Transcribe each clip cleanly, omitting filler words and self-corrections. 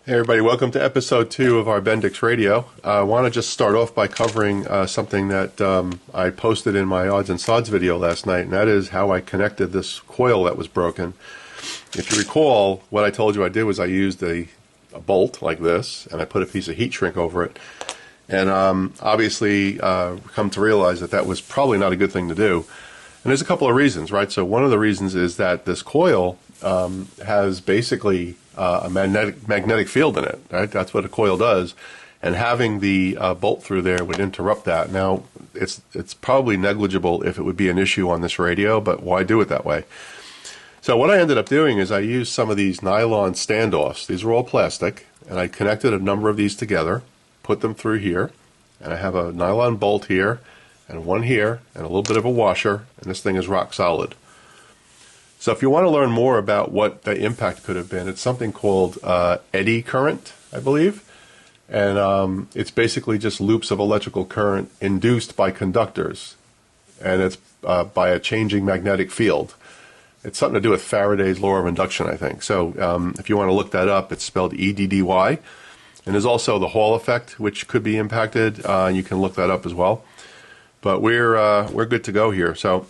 Hey everybody, welcome to episode 2 of our Bendix Radio. I want to just start off by covering something that I posted in my odds and sods video last night, and that is how I connected this coil that was broken. If you recall, what I told you I did was I used a bolt like this, and I put a piece of heat shrink over it, and obviously come to realize that that was probably not a good thing to do. And there's a couple of reasons, right? So one of the reasons is that this coil has basically a magnetic field in it, right? That's what a coil does, and having the bolt through there would interrupt that. Now, it's probably negligible if it would be an issue on this radio, but why do it that way? So what I ended up doing is I used some of these nylon standoffs. These are all plastic, and I connected a number of these together, put them through here, and I have a nylon bolt here, and one here, and a little bit of a washer, and this thing is rock solid. So if you want to learn more about what the impact could have been, it's something called eddy current, I believe. And it's basically just loops of electrical current induced by conductors. And it's by a changing magnetic field. It's something to do with Faraday's law of induction, I think. So if you want to look that up, it's spelled EDDY. And there's also the Hall effect, which could be impacted. You can look that up as well. But we're good to go here. So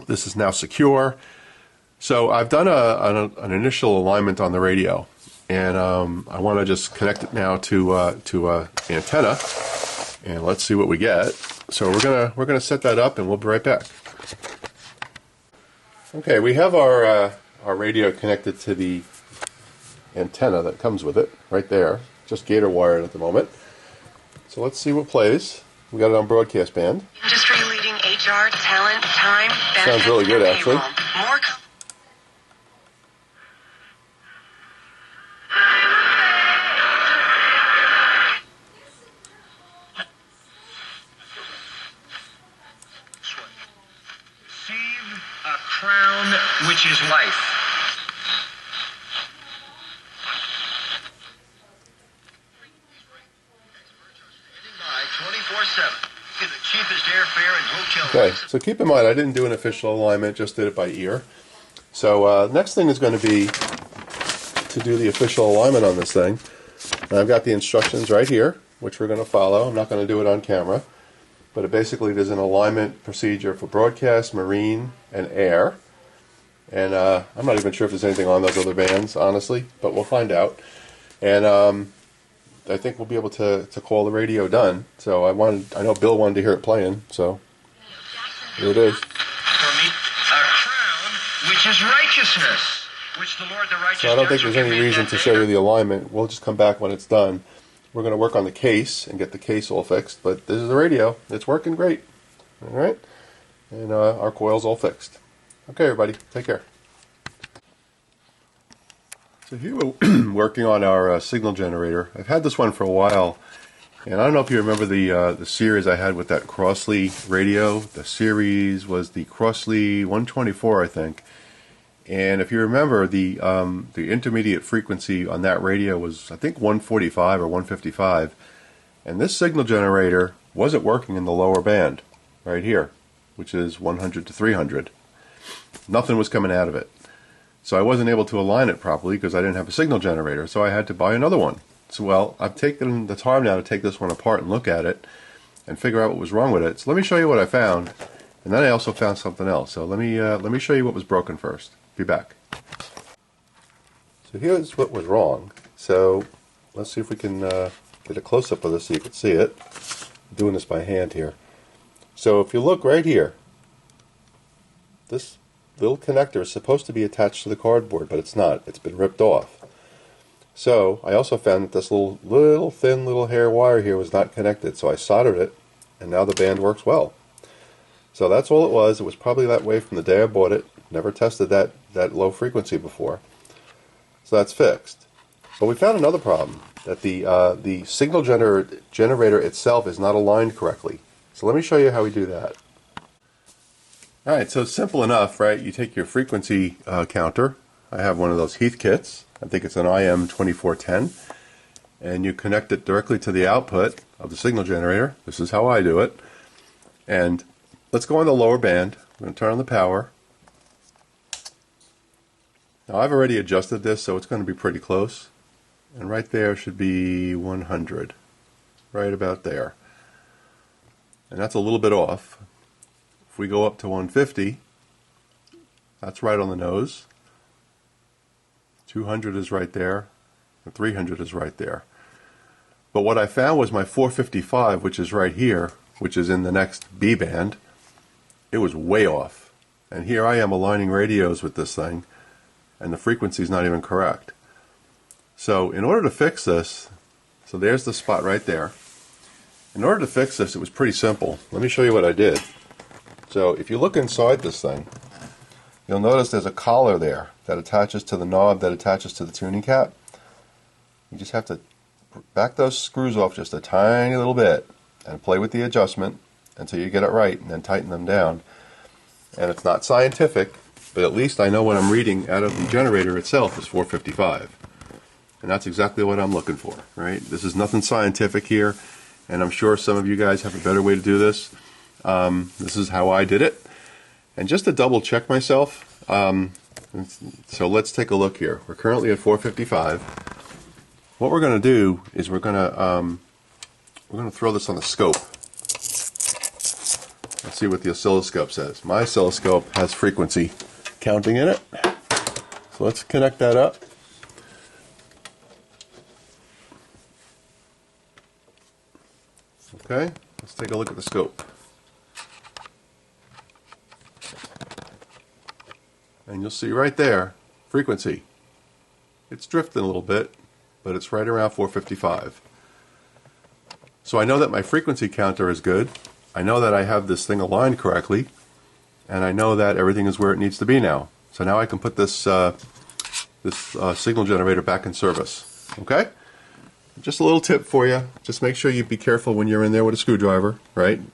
this is now secure. So I've done an initial alignment on the radio, and I want to just connect it now to antenna, and let's see what we get. So we're gonna set that up, and we'll be right back. Okay, we have our radio connected to the antenna that comes with it right there, just gator wired at the moment. So let's see what plays. We got it on broadcast band. Industry leading HR, talent, time, benefits, sounds really good, actually. More a crown which is life. Okay, so keep in mind I didn't do an official alignment, just did it by ear. So next thing is going to be to do the official alignment on this thing. And I've got the instructions right here, which we're going to follow. I'm not going to do it on camera. But it basically there's an alignment procedure for broadcast, marine, and air. And I'm not even sure if there's anything on those other bands, honestly, but we'll find out. And I think we'll be able to call the radio done. So I know Bill wanted to hear it playing, so here it is. For me, a crown which is righteousness, which the Lord the righteous. So I don't think there's any reason to show you the alignment. We'll just come back when it's done. We're going to work on the case and get the case all fixed, but this is the radio. It's working great. All right? And our coil's all fixed. Okay, everybody, take care. So here we're working on our signal generator. I've had this one for a while, and I don't know if you remember the series I had with that Crossley radio. The series was the Crossley 124, I think. And if you remember, the intermediate frequency on that radio was, I think, 145 or 155. And this signal generator wasn't working in the lower band, right here, which is 100 to 300. Nothing was coming out of it. So I wasn't able to align it properly because I didn't have a signal generator, so I had to buy another one. So, well, I've taken the time now to take this one apart and look at it and figure out what was wrong with it. So let me show you what I found, and then I also found something else. So let me show you what was broken first. Be back. So here's what was wrong. So let's see if we can get a close-up of this so you can see it. I'm doing this by hand here. So if you look right here, this little connector is supposed to be attached to the cardboard, but it's not. It's been ripped off. So I also found that this little thin hair wire here was not connected, so I soldered it, and now the band works well. So that's all it was. It was probably that way from the day I bought it. Never tested that low frequency before. So that's fixed. But we found another problem, that the signal generator itself is not aligned correctly. So let me show you how we do that. Alright, so it's simple enough, right? You take your frequency counter. I have one of those Heath kits. I think it's an IM2410. And you connect it directly to the output of the signal generator. This is how I do it. And let's go on the lower band. I'm going to turn on the power. Now I've already adjusted this, so it's going to be pretty close. and right there should be 100, right about there. And that's a little bit off. If we go up to 150, that's right on the nose. 200 is right there, and 300 is right there. But what I found was my 455, which is right here, which is in the next B band, it was way off. And here I am aligning radios with this thing, and the frequency is not even correct. So in order to fix this, so there's the spot right there. In order to fix this, it was pretty simple. Let me show you what I did. So if you look inside this thing, you'll notice there's a collar there that attaches to the knob that attaches to the tuning cap. You just have to back those screws off just a tiny little bit and play with the adjustment until you get it right, and then tighten them down. And it's not scientific, but at least I know what I'm reading out of the generator itself is 455. And that's exactly what I'm looking for, right? This is nothing scientific here, and I'm sure some of you guys have a better way to do this. This is how I did it. And just to double check myself, so let's take a look here. We're currently at 455. What we're going to do is we're going to throw this on the scope. Let's see what the oscilloscope says. My oscilloscope has frequency counting in it. So let's connect that up. Okay, let's take a look at the scope. And you'll see right there, frequency. It's drifting a little bit, but it's right around 455. So I know that my frequency counter is good. I know that I have this thing aligned correctly, and I know that everything is where it needs to be now. So now I can put this signal generator back in service. Okay? Just a little tip for you. Just make sure you be careful when you're in there with a screwdriver, right? You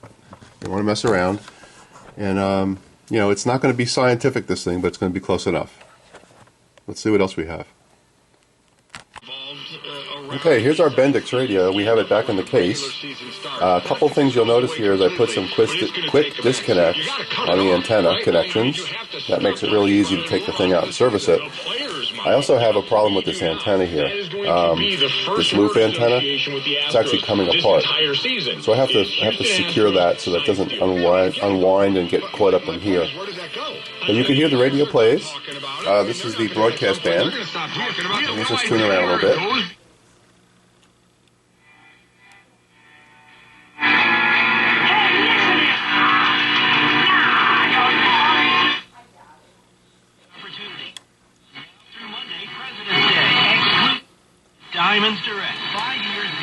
don't want to mess around. And, you know, it's not going to be scientific, this thing, but it's going to be close enough. Let's see what else we have. Okay, here's our Bendix radio. We have it back in the case. A couple things you'll notice here is I put some quick disconnects on the antenna connections. That makes it really easy to take the thing out and service it. I also have a problem with this antenna here. This loop antenna, it's actually coming apart. So I have to secure that so that it doesn't unwind and get caught up in here. And you can hear the radio plays. This is the broadcast band. Let's just tune around a little bit.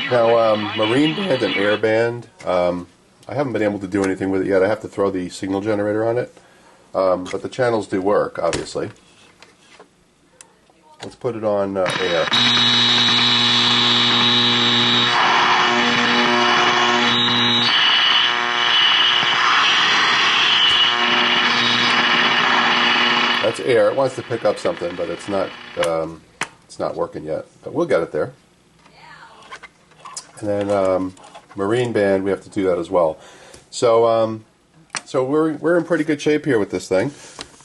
Now, Marine Band and Air Band, I haven't been able to do anything with it yet. I have to throw the signal generator on it. But the channels do work, obviously. Let's put it on air. That's air. It wants to pick up something, but it's not working yet. But we'll get it there. And then Marine Band, we have to do that as well. So we're in pretty good shape here with this thing.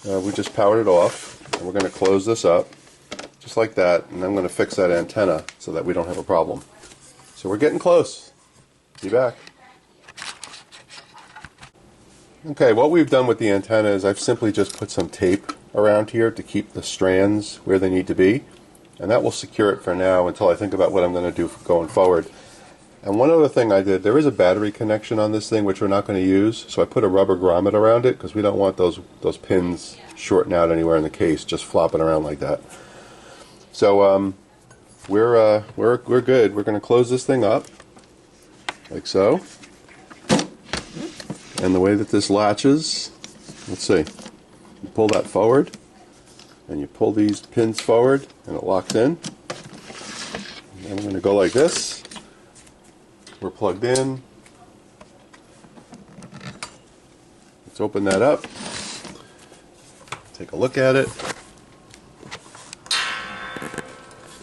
We just powered it off, and we're going to close this up, just like that, and I'm going to fix that antenna so that we don't have a problem. So we're getting close. Be back. Okay, what we've done with the antenna is I've simply just put some tape around here to keep the strands where they need to be, and that will secure it for now until I think about what I'm going to do going forward. And one other thing I did, there is a battery connection on this thing which we're not going to use, so I put a rubber grommet around it because we don't want those pins shorting out anywhere in the case, just flopping around like that. So we're good. We're going to close this thing up like so. And the way that this latches, let's see, you pull that forward, and you pull these pins forward, and it locks in. And then I'm going to go like this. We're plugged in. Let's open that up. Take a look at it.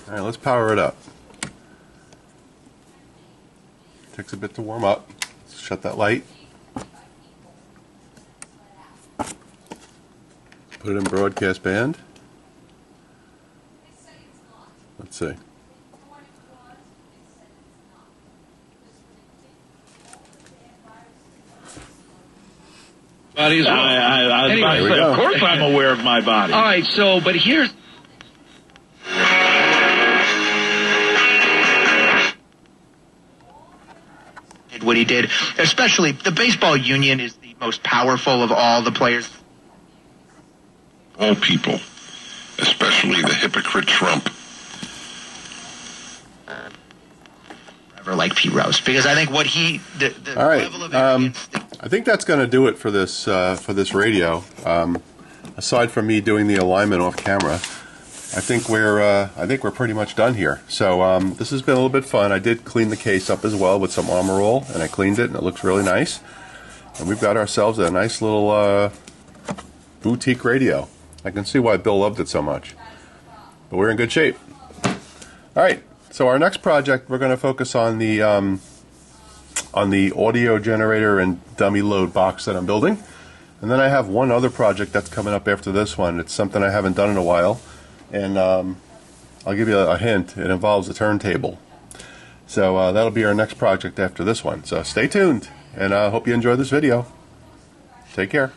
All right, let's power it up. Takes a bit to warm up. Let's shut that light. Put it in broadcast band. Let's see. Bodies. I was about to There we say, go. of course I'm aware of my body. All right, so, but here's... What he did, especially the baseball union is the most powerful of all the players. All people, especially the hypocrite Trump. Ever like Pete Rose, because I think what he the All right. level of arrogance. I think that's going to do it for this radio. Aside from me doing the alignment off camera, I think we're pretty much done here. So this has been a little bit fun. I did clean the case up as well with some Armor All, and I cleaned it, and it looks really nice. And we've got ourselves a nice little boutique radio. I can see why Bill loved it so much. But we're in good shape. All right. So our next project, we're going to focus on the audio generator and dummy load box that I'm building. And then I have one other project that's coming up after this one. It's something I haven't done in a while. And I'll give you a hint. It involves a turntable. So that'll be our next project after this one. So stay tuned, and I hope you enjoy this video. Take care.